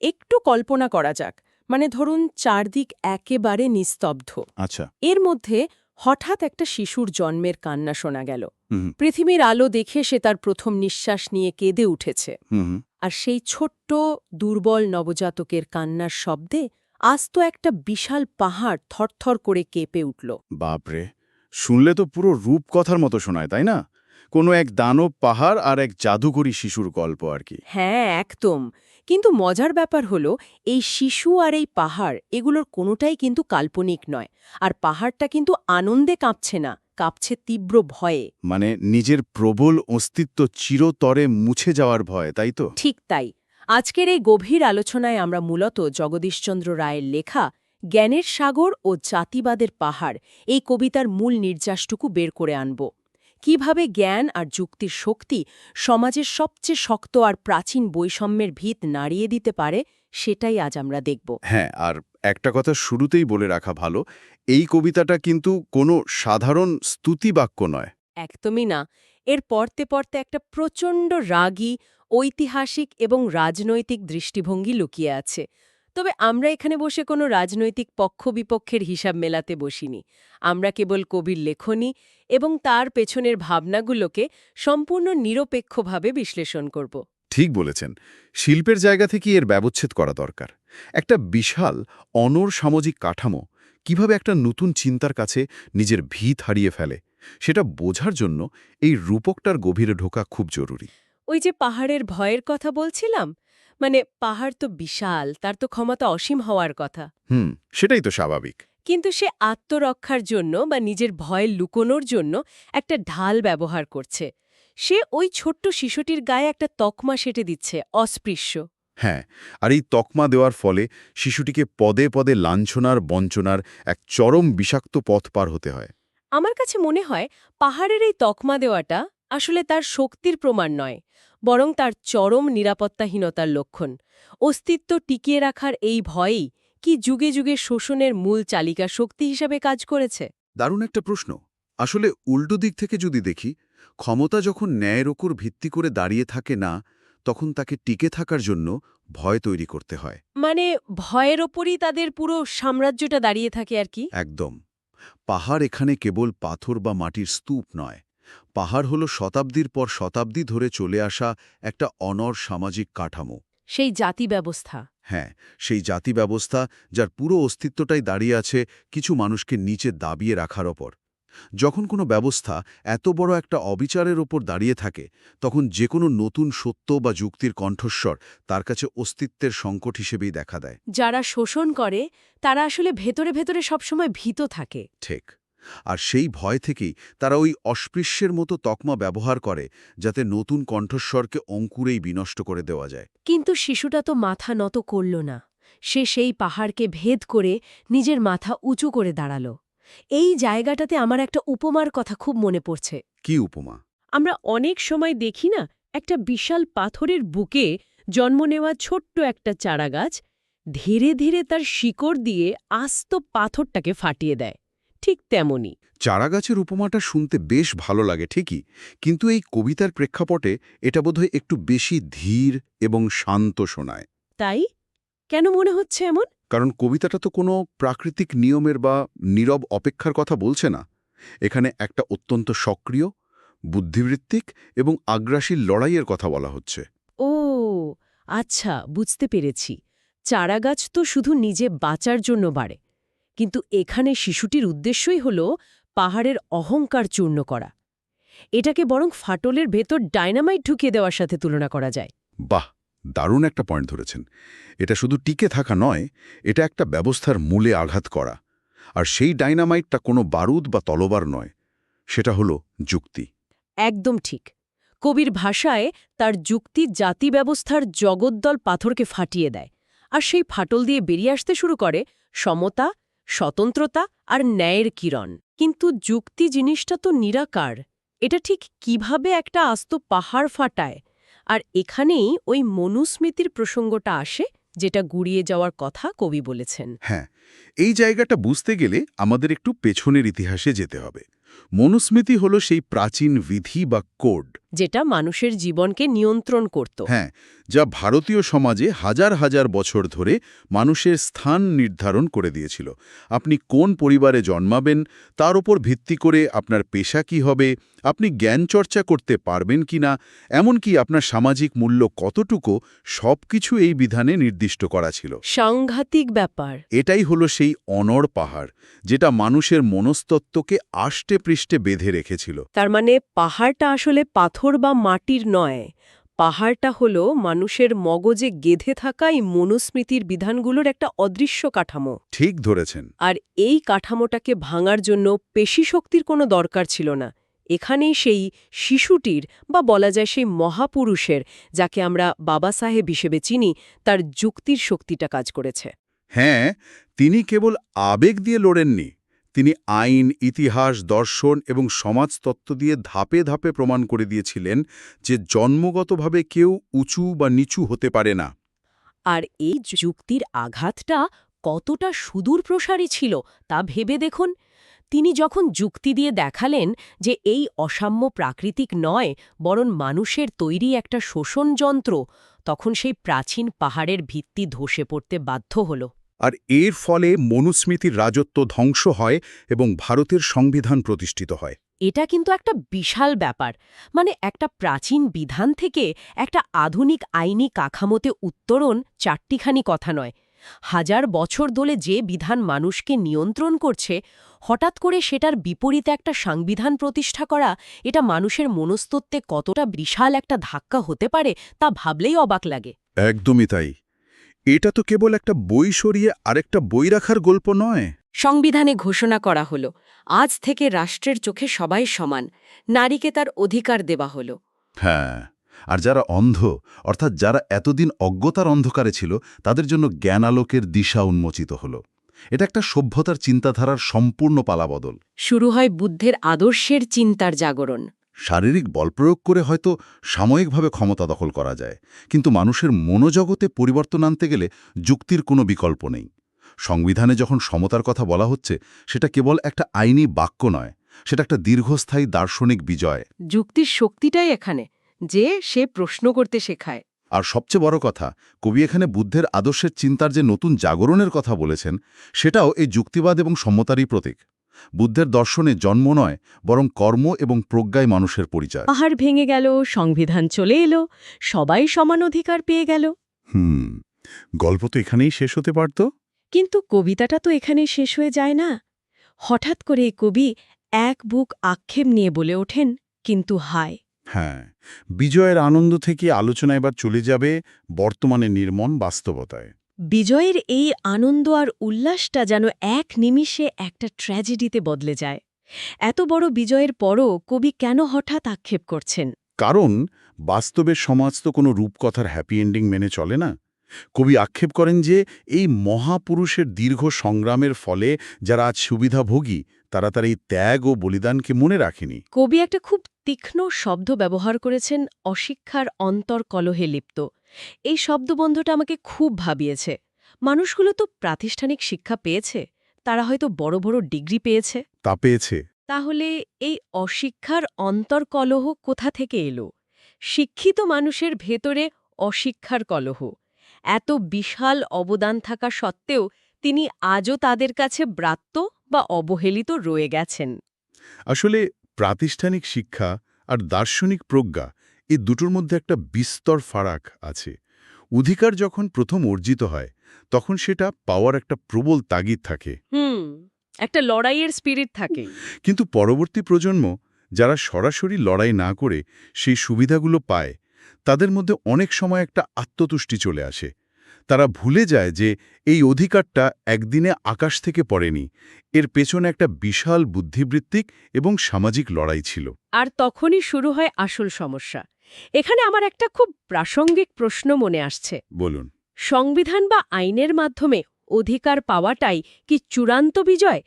একটু কল্পনা করা যাক, মানে ধরুন চারদিক একেবারে নিস্তব্ধ। আচ্ছা। এর মধ্যে হঠাৎ একটা শিশুর জন্মের কান্না শোনা গেল। হুম পৃথিবীর আলো দেখে সে তার প্রথম নিঃশ্বাস নিয়ে কেঁদে উঠেছে। হুম হুম। আর সেই ছোট্ট দুর্বল নবজাতকের কান্নার শব্দে আস্ত একটা বিশাল পাহাড় থরথর করে কেঁপে উঠল। বাপরে, শুনলে তো পুরো রূপকথার মতো শোনায়, তাই না? কোনো এক দানব পাহাড় আর এক জাদুকরী শিশুর গল্প আর কি। হ্যাঁ, একদম। কিন্তু মজার ব্যাপার হলো, এই শিশু আর এই পাহাড় এগুলোর কোনোটাই কিন্তু কাল্পনিক নয়। আর পাহাড়টা কিন্তু আনন্দে কাঁপছে না, কাঁপছে তীব্র ভয়ে। মানে নিজের প্রবল অস্তিত্ব চিরতরে মুছে যাওয়ার ভয়, তাই তো? ঠিক তাই। আজকের এই গভীর আলোচনায় আমরা মূলত জগদীশচন্দ্র রায়ের লেখা জ্ঞানের সাগর ও জাতিবাদের পাহাড় এই কবিতার মূল নির্যাসটুকু বের করে আনব। কিভাবে জ্ঞান আর যুক্তির শক্তি সমাজের সবচেয়ে শক্ত আর প্রাচীন বৈষম্যের ভিত নাড়িয়ে দিতে পারে, সেটাই আজ আমরা দেখব। হ্যাঁ, আর একটা কথা শুরুতেই বলে রাখা ভালো, এই কবিতাটা কিন্তু কোনো সাধারণ স্তুতিবাক্য নয়। একদমই না। এর পড়তে পড়তে একটা প্রচণ্ড রাগী, ঐতিহাসিক এবং রাজনৈতিক দৃষ্টিভঙ্গি লুকিয়ে আছে। তবে আমরা এখানে বসে কোনো রাজনৈতিক পক্ষ বিপক্ষের হিসাব মেলাতে বসিনি। আমরা কেবল কবির লেখনী এবং তার পেছনের ভাবনাগুলোকে সম্পূর্ণ নিরপেক্ষভাবে বিশ্লেষণ করব। ঠিক বলেছেন। শিল্পের জায়গা থেকে এর ব্যবচ্ছেদ করা দরকার। একটা বিশাল অনড় সামাজিক কাঠামো কিভাবে একটা নতুন চিন্তার কাছে নিজের ভিত হারিয়ে ফেলে, সেটা বোঝার জন্য এই রূপকটার গভীরে ঢোকা খুব জরুরি। ওই যে পাহাড়ের ভয়ের কথা বলছিলাম, মানে পাহাড় তো বিশাল, তার তো ক্ষমতা অসীম হওয়ার কথা। সেটাই তো স্বাভাবিক। কিন্তু সে আত্মরক্ষার জন্য বা নিজের ভয় লুকোনোর জন্য একটা ঢাল ব্যবহার করছে। সে ওই ছোট্ট শিশুটির গায়ে একটা তকমা সেঁটে দিচ্ছে, অস্পৃশ্য। হ্যাঁ, আর এই তকমা দেওয়ার ফলে শিশুটিকে পদে পদে লাঞ্ছনার বঞ্চনার এক চরম বিষাক্ত পথ পার হতে হয়। আমার কাছে মনে হয় পাহাড়ের এই তকমা দেওয়াটা আসলে তার শক্তির প্রমাণ নয়, বরং তার চরম নিরাপত্তাহীনতার লক্ষণ। অস্তিত্ব টিকিয়ে রাখার এই ভয়ই কি যুগে যুগে শোষণের মূল চালিকা শক্তি হিসাবে কাজ করেছে। দারুণ একটা প্রশ্ন। আসলে উল্টো দিক থেকে যদি দেখি, ক্ষমতা যখন ন্যায়ের ওপর ভিত্তি করে দাঁড়িয়ে থাকে না, তখন তাকে টিকে থাকার জন্য ভয় তৈরি করতে হয়। মানে ভয়ের ওপরই তাদের পুরো সাম্রাজ্যটা দাঁড়িয়ে থাকে আর কি। একদম। পাহাড় এখানে কেবল পাথর বা মাটির স্তূপ নয়। পাহাড় হলো শতাব্দীর পর শতাব্দী ধরে চলে আসা একটা অনড় সামাজিক কাঠামো। সেই জাতি ব্যবস্থা। হ্যাঁ, সেই জাতি ব্যবস্থা যার পুরো অস্তিত্বটাই দাঁড়িয়ে আছে কিছু মানুষকে নিচে দাবিয়ে রাখার ওপর। যখন কোনো ব্যবস্থা এত বড় একটা অবিচারের ওপর দাঁড়িয়ে থাকে, তখন যে কোনো নতুন সত্য বা যুক্তির কণ্ঠস্বর তার কাছে অস্তিত্বের সংকট হিসেবেই দেখা দেয়। যারা শোষণ করে তারা আসলে ভেতরে ভেতরে সবসময় ভীত থাকে। ঠিক। আর সেই ভয় থেকেই তারা ওই অস্পৃশ্যের মতো তকমা ব্যবহার করে, যাতে নতুন কণ্ঠস্বরকে অঙ্কুরেই বিনষ্ট করে দেওয়া যায়। কিন্তু শিশুটা তো মাথা নত করল না। সে সেই পাহাড়কে ভেদ করে নিজের মাথা উঁচু করে দাঁড়াল। এই জায়গাটাতে আমার একটা উপমার কথা খুব মনে পড়ছে। কি উপমা? আমরা অনেক সময় দেখি না, একটা বিশাল পাথরের বুকে জন্ম নেওয়া ছোট্ট একটা চারাগাছ ধীরে ধীরে তার শিকড় দিয়ে আস্ত পাথরটাকে ফাটিয়ে দেয়। ঠিক তেমনি। চারাগাছের উপমাটা শুনতে বেশ ভালো লাগে ঠিকই, কিন্তু এই কবিতার প্রেক্ষাপটে এটা বোধহয় একটু বেশি ধীর এবং শান্ত শোনায়। তাই কেন মনে হচ্ছে এমন? কারণ কবিতাটা তো কোনো প্রাকৃতিক নিয়মের বা নীরব অপেক্ষার কথা বলছে না। এখানে একটা অত্যন্ত সক্রিয়, বুদ্ধিবৃত্তিক এবং আগ্রাসী লড়াইয়ের কথা বলা হচ্ছে। ও আচ্ছা, বুঝতে পেরেছি। চারাগাছ তো শুধু নিজে বাঁচার জন্য বাড়ে, কিন্তু এখানে শিশুটির উদ্দেশ্যই হল পাহাড়ের অহংকার চূর্ণ করা। এটাকে বরং ফাটলের ভেতর ডায়নামাইট ঢুকিয়ে দেওয়ার সাথে তুলনা করা যায়। বাহ, দারুণ একটা পয়েন্ট ধরেছেন। এটা শুধু টিকে থাকা নয়, এটা একটা ব্যবস্থার মূলে আঘাত করা। আর সেই ডাইনামাইটটা কোনো বারুদ বা তলোয়ার নয়, সেটা হলো যুক্তি। একদম ঠিক। কবির ভাষায় তার যুক্তি জাতি ব্যবস্থার জগদ্দল পাথরকে ফাটিয়ে দেয়, আর সেই ফাটল দিয়ে বেরিয়ে আসতে শুরু করে সমতা, স্বতন্ত্রতা আর ন্যায়ের কিরণ। কিন্তু যুক্তি জিনিসটা তো নিরাকার। এটা ঠিক কিভাবে একটা আস্ত পাহাড় ফাটায়? আর এখানেই ওই মনুস্মৃতির প্রসঙ্গটা আসে, যেটা গুড়িয়ে যাওয়ার কথা কবি বলেছেন। হ্যাঁ, এই জায়গাটা বুঝতে গেলে আমাদের একটু পেছনের ইতিহাসে যেতে হবে। মনুস্মৃতি হলো সেই প্রাচীন বিধি বা কোড, যেটা মানুষের জীবনকে নিয়ন্ত্রণ করত। হ্যাঁ, যা ভারতীয় সমাজে হাজার হাজার বছর ধরে মানুষের স্থান নির্ধারণ করে দিয়েছিল। আপনি কোন পরিবারে জন্মাবেন, তার উপর ভিত্তি করে আপনার পেশা কি হবে, আপনি জ্ঞান চর্চা করতে পারবেন কিনা, এমনকি আপনার সামাজিক মূল্য কতটুকু, সবকিছু এই বিধানে নির্দিষ্ট করা ছিল। সাংঘাতিক ব্যাপার। এটাই হলো সেই অনড় পাহাড়, যেটা মানুষের মনস্তত্ত্বকে আষ্টে পৃষ্ঠে বেঁধে রেখেছিল। তার মানে পাহাড়টা আসলে পাথর বা মাটির নয়, পাহাড়টা হলো মানুষের মগজে গেঁথে থাকা এই মনুস্মৃতির বিধানগুলোর একটা অদৃশ্য কাঠামো। ঠিক ধরেছেন। আর এই কাঠামোটাকে ভাঙার জন্য পেশিশক্তির কোনো দরকার ছিল না। এখানেই সেই শিশুটির বা বলা যায় সেই মহাপুরুষের, যাকে আমরা বাবা সাহেব হিসেবে চিনি, তার যুক্তির শক্তিটা কাজ করেছে। হ্যাঁ, তিনি কেবল আবেগ দিয়ে লড়েননি, তিনি আইন, ইতিহাস, দর্শন এবং সমাজতত্ত্ব দিয়ে ধাপে ধাপে প্রমাণ করে দিয়েছিলেন যে জন্মগতভাবে কেউ উঁচু বা নিচু হতে পারে না। আর এই যুক্তির আঘাতটা কতটা সুদূর প্রসারী ছিল তা ভেবে দেখুন। তিনি যখন যুক্তি দিয়ে দেখালেন যে এই অসাম্য প্রাকৃতিক নয়, বরং মানুষের তৈরি একটা শোষণ যন্ত্র, তখন সেই প্রাচীন পাহাড়ের ভিত্তি ধসে পড়তে বাধ্য হল। আর এর ফলে মনুস্মৃতির রাজত্ব ধ্বংস হয় এবং ভারতের সংবিধান প্রতিষ্ঠিত হয়। এটা কিন্তু একটা বিশাল ব্যাপার। মানে একটা প্রাচীন বিধান থেকে একটা আধুনিক আইনি কাঠামোতে উত্তরণ চারটিখানি কথা নয়। হাজার বছর ধরে যে বিধান মানুষকে নিয়ন্ত্রণ করছে, হঠাৎ করে সেটার বিপরীতে একটা সংবিধান প্রতিষ্ঠা করা, এটা মানুষের মনস্তত্ত্বে কতটা বিশাল একটা ধাক্কা হতে পারে তা ভাবলেই অবাক লাগে। একদমই তাই। এটা তো কেবল একটা বই সরিয়ে আরেকটা বই রাখার গল্প নয়। সংবিধানে ঘোষণা করা হলো, আজ থেকে রাষ্ট্রের চোখে সবাই সমান, নারীকে তার অধিকার দেওয়া হলো। হ্যাঁ, আর যারা অন্ধ, অর্থাৎ যারা এতদিন অজ্ঞতার অন্ধকারে ছিল, তাদের জন্য জ্ঞান আলোকের দিশা উন্মোচিত হল। এটা একটা সভ্যতার চিন্তাধারার সম্পূর্ণ পালাবদল। শুরু হয় বুদ্ধের আদর্শের চিন্তার জাগরণ। শারীরিক বলপ্রয়োগ করে হয়তো সাময়িকভাবে ক্ষমতা দখল করা যায়, কিন্তু মানুষের মনোজগতে পরিবর্তন আনতে গেলে যুক্তির কোনো বিকল্প নেই। সংবিধানে যখন সমতার কথা বলা হচ্ছে, সেটা কেবল একটা আইনি বাক্য নয়, সেটা একটা দীর্ঘস্থায়ী দার্শনিক বিজয়। যুক্তির শক্তিটাই এখানে, যে সে প্রশ্ন করতে শেখায়। আর সবচেয়ে বড় কথা, কবি এখানে বুদ্ধের আদর্শের চিন্তার যে নতুন জাগরণের কথা বলেছেন, সেটাও এই যুক্তিবাদ এবং সম্মতারই প্রতীক। বুদ্ধের দর্শনে জন্ম নয়, বরং কর্ম এবং প্রজ্ঞায় মানুষের পরিচয়। পাহাড় ভেঙে গেল, সংবিধান চলে এলো, সবাই সমান অধিকার পেয়ে গেল। গল্প তো এখানেই শেষ হতে পারত। কিন্তু কবিতাটা তো এখানেই শেষ হয়ে যায় না। হঠাৎ করে এই কবি এক বুক আক্ষেপ নিয়ে বলে ওঠেন, কিন্তু হায়। হ্যাঁ, বিজয়ের আনন্দ থেকে আলোচনা এবার চলে যাবে বর্তমানে নির্মম বাস্তবতায়। বিজয়ের এই আনন্দ আর উল্লাসটা যেন এক নিমিষে একটা ট্র্যাজেডিতে বদলে যায়। এত বড় বিজয়ের পরও কবি কেন হঠাৎ আক্ষেপ করছেন? কারণ বাস্তবের সমাজ তো কোনো রূপকথার হ্যাপি এন্ডিং মেনে চলে না। কবি আক্ষেপ করেন যে এই মহাপুরুষের দীর্ঘ সংগ্রামের ফলে যারা আজ সুবিধাভোগী, তারা তার এই ত্যাগ ও বলিদানকে মনে রাখেনি। কবি একটা খুব তীক্ষ্ণ শব্দ ব্যবহার করেছেন, অশিক্ষার অন্তর কলহে লিপ্ত। এই শব্দবন্ধটা আমাকে খুব ভাবিয়েছে। মানুষগুলো তো প্রাতিষ্ঠানিক শিক্ষা পেয়েছে, তারা হয়তো বড় বড় ডিগ্রি পেয়েছে। তা পেয়েছে। তাহলে এই অশিক্ষার অন্তর্কলহ কোথা থেকে এলো? শিক্ষিত মানুষের ভেতরে অশিক্ষার কলহ। এত বিশাল অবদান থাকা সত্ত্বেও তিনি আজও তাদের কাছে ব্রাত্য বা অবহেলিত রয়ে গেছেন। আসলে প্রাতিষ্ঠানিক শিক্ষা আর দার্শনিক প্রজ্ঞা, এই দুটোর মধ্যে একটা বিস্তর ফারাক আছে। অধিকার যখন প্রথম অর্জিত হয়, তখন সেটা পাওয়ার একটা প্রবল তাগিদ থাকে। একটা লড়াইয়ের স্পিরিট থাকে। কিন্তু পরবর্তী প্রজন্ম, যারা সরাসরি লড়াই না করে সেই সুবিধাগুলো পায়, তাদের মধ্যে অনেক সময় একটা আত্মতুষ্টি চলে আসে। তারা ভুলে যায় যে এই অধিকারটা একদিনে আকাশ থেকে পড়েনি, এর পেছনে একটা বিশাল বুদ্ধিবৃত্তিক এবং সামাজিক লড়াই ছিল। আর তখনই শুরু হয় আসল সমস্যা। এখানে আমার একটা খুব প্রাসঙ্গিক প্রশ্ন মনে আসছে। বলুন। সংবিধান বা আইনের মাধ্যমে অধিকার পাওয়াটাই কি চূড়ান্ত বিজয়?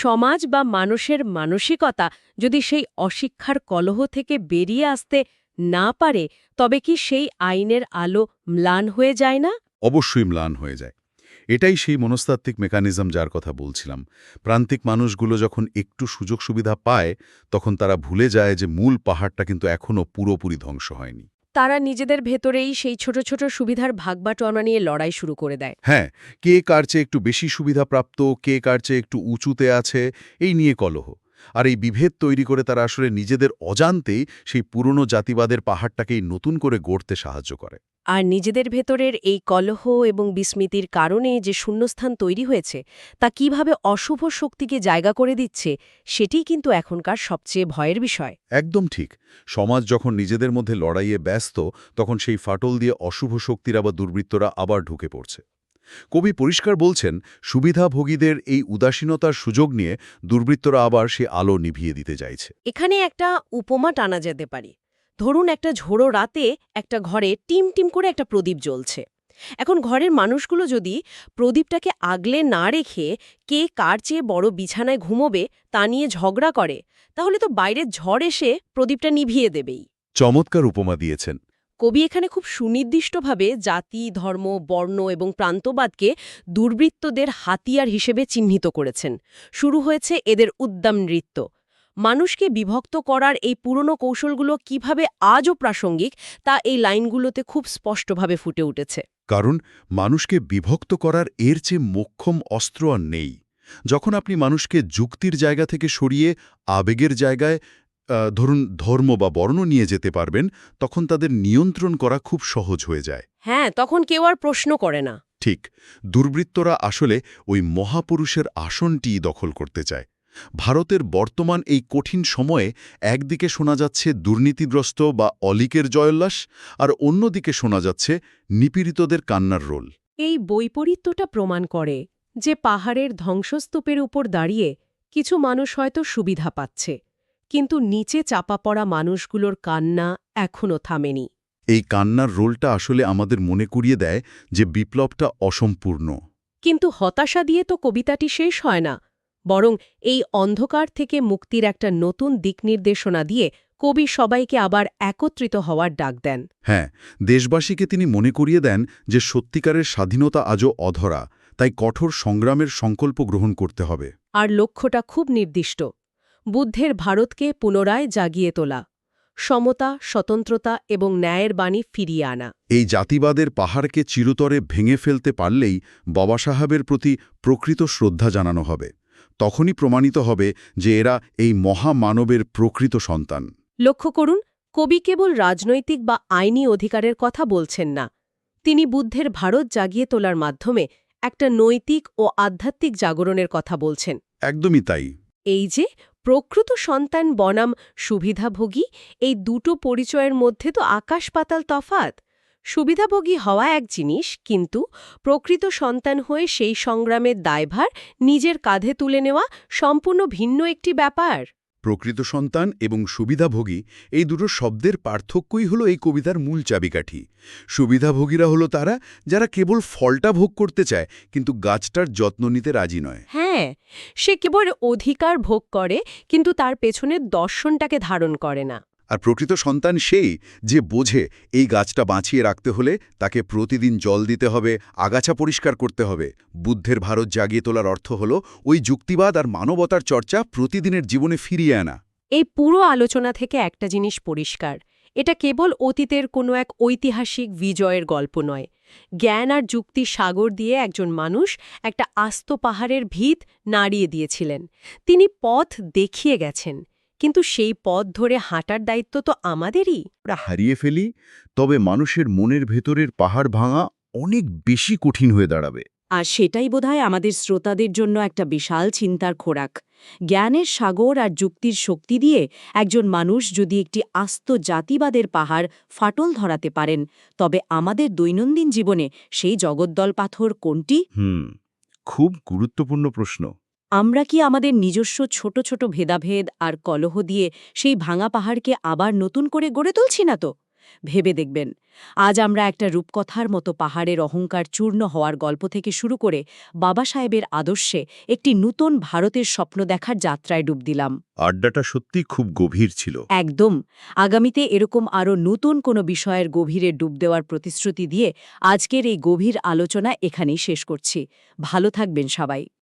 সমাজ বা মানুষের মানসিকতা যদি সেই অশিক্ষার কলহ থেকে বেরিয়ে আসতে না পারে, তবে কি সেই আইনের আলো ম্লান হয়ে যায় না? অবশ্যই ম্লান হয়ে যায়। এটাই সেই মনস্তাত্ত্বিক মেকানিজম যার কথা বলছিলাম। প্রান্তিক মানুষগুলো যখন একটু সুযোগ সুবিধা পায়, তখন তারা ভুলে যায় যে মূল পাহাড়টা কিন্তু এখনও পুরোপুরি ধ্বংস হয়নি। তারা নিজেদের ভেতরেই সেই ছোট ছোট সুবিধার ভাগবাটোয়ারা নিয়ে লড়াই শুরু করে দেয়। হ্যাঁ, কে কার চেয়ে একটু বেশি সুবিধাপ্রাপ্ত, কে কার চেয়ে একটু উঁচুতে আছে, এই নিয়ে কলহ। আর এই বিভেদ তৈরি করে তারা আসলে নিজেদের অজান্তেই সেই পুরনো জাতিবাদের পাহাড়টাকেই নতুন করে গড়তে সাহায্য করে। আর নিজেদের ভেতরের এই কলহ এবং বিস্মৃতির কারণে যে শূন্যস্থান তৈরি হয়েছে তা কিভাবে অশুভ শক্তিকে জায়গা করে দিচ্ছে, সেটিই কিন্তু এখনকার সবচেয়ে ভয়ের বিষয়। একদম ঠিক। সমাজ যখন নিজেদের মধ্যে লড়াইয়ে ব্যস্ত, তখন সেই ফাটল দিয়ে অশুভ শক্তিরা বা দুর্বৃত্তরা আবার ঢুকে পড়ছে। কবি পরিষ্কার বলছেন, সুবিধাভোগীদের এই উদাসীনতার সুযোগ নিয়ে দুর্বৃত্তরা আবার সে আলো নিভিয়ে দিতে চাইছে। এখানে একটা উপমা টানা যেতে পারে। ধরুন একটা ঝোড়ো রাতে একটা ঘরে টিম টিম করে একটা প্রদীপ জ্বলছে। এখন ঘরের মানুষগুলো যদি প্রদীপটাকে আগলে না রেখে কে কার চেয়ে বড় বিছানায় ঘুমোবে তা নিয়ে ঝগড়া করে, তাহলে তো বাইরের ঝড় এসে প্রদীপটা নিভিয়ে দেবেই। চমৎকার উপমা দিয়েছেন। কবি এখানে খুব সুনির্দিষ্টভাবে জাতি, ধর্ম, বর্ণ এবং প্রান্তবাদকে দুর্বৃত্তদের হাতিয়ার হিসেবে চিহ্নিত করেছেন। শুরু হয়েছে এদের উদ্দাম নৃত্য। মানুষকে বিভক্ত করার এই পুরনো কৌশলগুলো কিভাবে আজও প্রাসঙ্গিক তা এই লাইনগুলোতে খুব স্পষ্টভাবে ফুটে উঠেছে। কারণ মানুষকে বিভক্ত করার এর চেয়ে মোক্ষম অস্ত্র আর নেই। যখন আপনি মানুষকে যুক্তির জায়গা থেকে সরিয়ে আবেগের জায়গায় ধরুন ধর্ম বা বর্ণ নিয়ে যেতে পারবেন, তখন তাদের নিয়ন্ত্রণ করা খুব সহজ হয়ে যায়। হ্যাঁ, তখন কেউ আর প্রশ্ন করে না। ঠিক, দুর্বৃত্তরা আসলে ওই মহাপুরুষের আসনটিই দখল করতে চায়। ভারতের বর্তমান এই কঠিন সময়ে একদিকে শোনা যাচ্ছে দুর্নীতিগ্রস্ত বা অলীকের জয়োল্লাস, আর অন্যদিকে শোনা যাচ্ছে নিপীড়িতদের কান্নার রোল। এই বৈপরীত্যটা প্রমাণ করে যে পাহাড়ের ধ্বংসস্তূপের উপর দাঁড়িয়ে কিছু মানুষ হয়তো সুবিধা পাচ্ছে, কিন্তু নিচে চাপা পড়া মানুষগুলোর কান্না এখনও থামেনি। এই কান্নার রোলটা আসলে আমাদের মনে করিয়ে দেয় যে বিপ্লবটা অসম্পূর্ণ। কিন্তু হতাশা দিয়ে তো কবিতাটি শেষ হয় না, বরং এই অন্ধকার থেকে মুক্তির একটা নতুন দিকনির্দেশনা দিয়ে কবি সবাইকে আবার একত্রিত হওয়ার ডাক দেন। হ্যাঁ, দেশবাসীকে তিনি মনে করিয়ে দেন যে সত্যিকারের স্বাধীনতা আজও অধরা, তাই কঠোর সংগ্রামের সংকল্প গ্রহণ করতে হবে। আর লক্ষ্যটা খুব নির্দিষ্ট, বুদ্ধের ভারতকে পুনরায় জাগিয়ে তোলা, সমতা, স্বতন্ত্রতা এবং ন্যায়ের বাণী ফিরিয়ে আনা। এই জাতিবাদের পাহাড়কে চিরতরে ভেঙে ফেলতে পারলেই বাবা সাহেবের প্রতি প্রকৃত শ্রদ্ধা জানানো হবে। তখনই প্রমাণিত হবে যে এরা এই মহামানবের প্রকৃত সন্তান। লক্ষ্য করুন, কবি কেবল রাজনৈতিক বা আইনি অধিকারের কথা বলছেন না, তিনি বুদ্ধের ভারত জাগিয়ে তোলার মাধ্যমে একটা নৈতিক ও আধ্যাত্মিক জাগরণের কথা বলছেন। একদমই তাই। এই যে প্রকৃত সন্তান বনাম সুবিধাভোগী, এই দুটো পরিচয়ের মধ্যে তো আকাশ পাতাল তফাত। সুবিধাভোগী হওয়া এক জিনিস, কিন্তু প্রকৃত সন্তান হয়ে সেই সংগ্রামের দায়ভার নিজের কাঁধে তুলে নেওয়া সম্পূর্ণ ভিন্ন একটি ব্যাপার। প্রকৃত সন্তান এবং সুবিধাভোগী, এই দুটো শব্দের পার্থক্যই হলো এই কবিতার মূল চাবিকাঠি। সুবিধাভোগীরা হলো তারা যারা কেবল ফলটা ভোগ করতে চায়, কিন্তু গাছটার যত্ন নিতে রাজি নয়। হ্যাঁ, সে কেবল অধিকার ভোগ করে, কিন্তু তার পেছনের দর্শনটাকে ধারণ করে না। আর প্রকৃত সন্তান সেই যে বোঝে এই গাছটা বাঁচিয়ে রাখতে হলে তাকে প্রতিদিন জল দিতে হবে, আগাছা পরিষ্কার করতে হবে। বুদ্ধের ভারত জাগিয়ে তোলার অর্থ হলো ওই যুক্তিবাদ আর মানবতার চর্চা প্রতিদিনের জীবনে ফিরিয়ে আনা। এই পুরো আলোচনা থেকে একটা জিনিস পরিষ্কার, এটা কেবল অতীতের কোনো এক ঐতিহাসিক বিজয়ের গল্প নয়। জ্ঞান আর যুক্তির সাগর দিয়ে একজন মানুষ একটা আস্ত পাহাড়ের ভিত নাড়িয়ে দিয়েছিলেন। তিনি পথ দেখিয়ে গেছেন, কিন্তু সেই পথ ধরে হাঁটার দায়িত্ব তো আমাদেরই। আমরা হারিয়ে ফেলি, তবে মানুষের মনের ভেতরের পাহাড় ভাঙা অনেক বেশি কঠিন হয়ে দাঁড়াবে। আর সেটাই বোধহয় আমাদের শ্রোতাদের জন্য একটা বিশাল চিন্তার খোরাক। জ্ঞানের সাগর আর যুক্তির শক্তি দিয়ে একজন মানুষ যদি একটি আস্ত জাতিবাদের পাহাড় ফাটল ধরাতে পারেন, তবে আমাদের দৈনন্দিন জীবনে সেই জগদ্দল পাথর কোনটি? খুব গুরুত্বপূর্ণ প্রশ্ন। আমরা কি আমাদের নিজস্ব ছোট ছোট ভেদাভেদ আর কলহ দিয়ে সেই ভাঙা পাহাড়কে আবার নতুন করে গড়ে তুলছি না তো? ভেবে দেখবেন। আজ আমরা একটা রূপকথার মতো পাহাড়ের অহংকার চূর্ণ হওয়ার গল্প থেকে শুরু করে বাবা সাহেবের আদর্শে একটি নূতন ভারতের স্বপ্ন দেখার যাত্রায় ডুব দিলাম। আড্ডাটা সত্যি খুব গভীর ছিল। একদম। আগামীতে এরকম আরও নতুন কোনো বিষয়ের গভীরে ডুব দেওয়ার প্রতিশ্রুতি দিয়ে আজকের এই গভীর আলোচনা এখানেই শেষ করছি। ভালো থাকবেন সবাই।